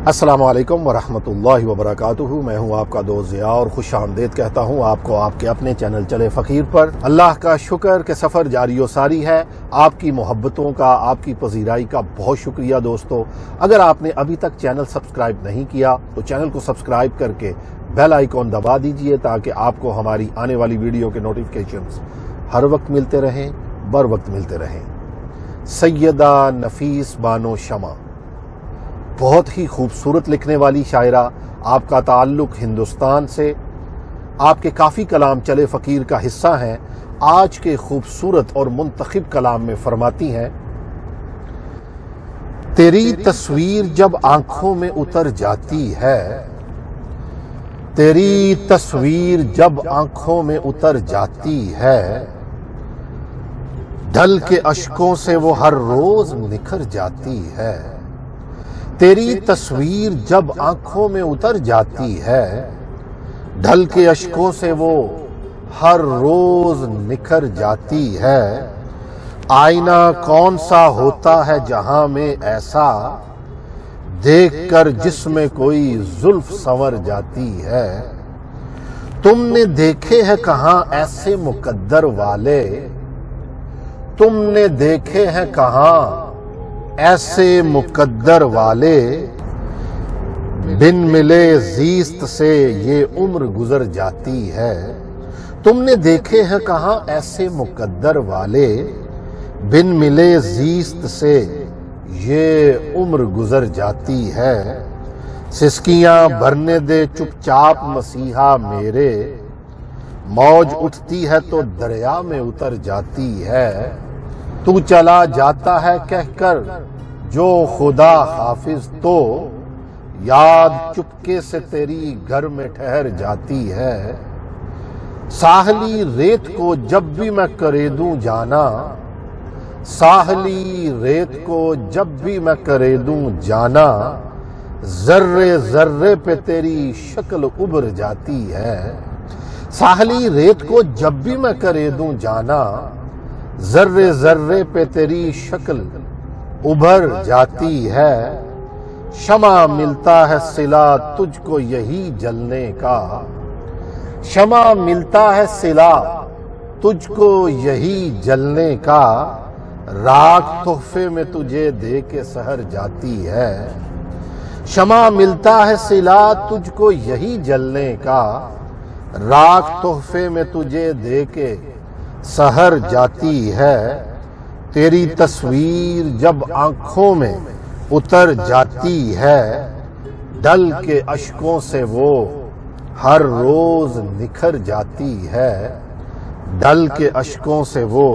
अस्सलामु अलैकुम वरहमतुल्लाहि वबरकातुहू। मैं हूं आपका दोस्त ज़िया और खुश आमदीद कहता हूं आपको आपके अपने चैनल चले फ़कीर पर। अल्लाह का शुक्र कि सफ़र जारी व सारी है। आपकी मोहब्बतों का, आपकी पजीराई का बहुत शुक्रिया दोस्तों। अगर आपने अभी तक चैनल सब्सक्राइब नहीं किया तो चैनल को सब्सक्राइब करके बेल आइकॉन दबा दीजिए ताकि आपको हमारी आने वाली वीडियो के नोटिफिकेशंस हर वक्त मिलते रहें, बर वक्त मिलते रहें। सैयदा नफीस बानो शमा, बहुत ही खूबसूरत लिखने वाली शायरा। आपका ताल्लुक हिंदुस्तान से, आपके काफ़ी कलाम चले फ़कीर का हिस्सा हैं। आज के खूबसूरत और मुंतखब कलाम में फरमाती हैं, तेरी तस्वीर जब आंखों में उतर जाती है, तेरी तस्वीर जब आंखों में उतर जाती है, ढल के अश्कों से वो हर रोज निखर जाती है। तेरी तस्वीर जब आंखों में उतर जाती है, ढल के अश्कों से वो हर रोज निखर जाती है। आईना कौन सा होता है जहां में ऐसा, देखकर जिसमें कोई जुल्फ संवर जाती है। तुमने देखे हैं कहां ऐसे मुकद्दर वाले, तुमने देखे हैं कहां ऐसे मुकद्दर वाले, बिन मिले जीस्त से ये उम्र गुजर जाती है। तुमने देखे हैं कहां ऐसे मुकद्दर वाले, बिन मिले जीस्त से ये उम्र गुजर जाती है। सिसकियां भरने दे चुपचाप मसीहा मेरे, मौज उठती है तो दरिया में उतर जाती है। तू चला जाता है कहकर जो खुदा हाफिज, तो याद चुपके से तेरी घर में ठहर जाती है। साहली रेत को जब भी मैं करे दूं जाना, साहली रेत को जब भी मैं करे दूं जाना, जर्रे जर्रे पे तेरी शक्ल उभर जाती है। साहली रेत को जब भी मैं करे दूं जाना, जर्रे जर्रे पे तेरी शक्ल उभर जाती है। शमा मिलता है सिला तुझको यही जलने का, शमा मिलता है सिला तुझको यही जलने का। राख तोहफे में तुझे दे के सहर जाती है। शमा मिलता है सिला तुझको यही जलने का, राख तोहफे में तुझे दे के सहर जाती है। तेरी तस्वीर जब आंखों में उतर जाती है, ढल के अश्कों से वो हर रोज निखर जाती है। ढल के अश्कों से वो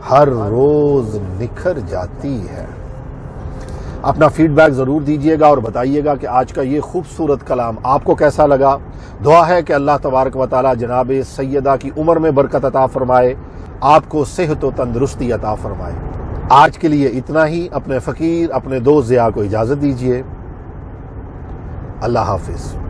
हर रोज निखर जाती है। अपना फीडबैक ज़रूर दीजिएगा और बताइएगा कि आज का ये खूबसूरत कलाम आपको कैसा लगा। दुआ है कि अल्लाह तबारक व तआला जनाब सैयदा की उम्र में बरकत अता फरमाए, आपको सेहत व तंदुरुस्ती अता फरमाए। आज के लिए इतना ही। अपने फ़कीर, अपने दोस्त ज़िया को इजाज़त दीजिए। अल्लाह हाफिज़।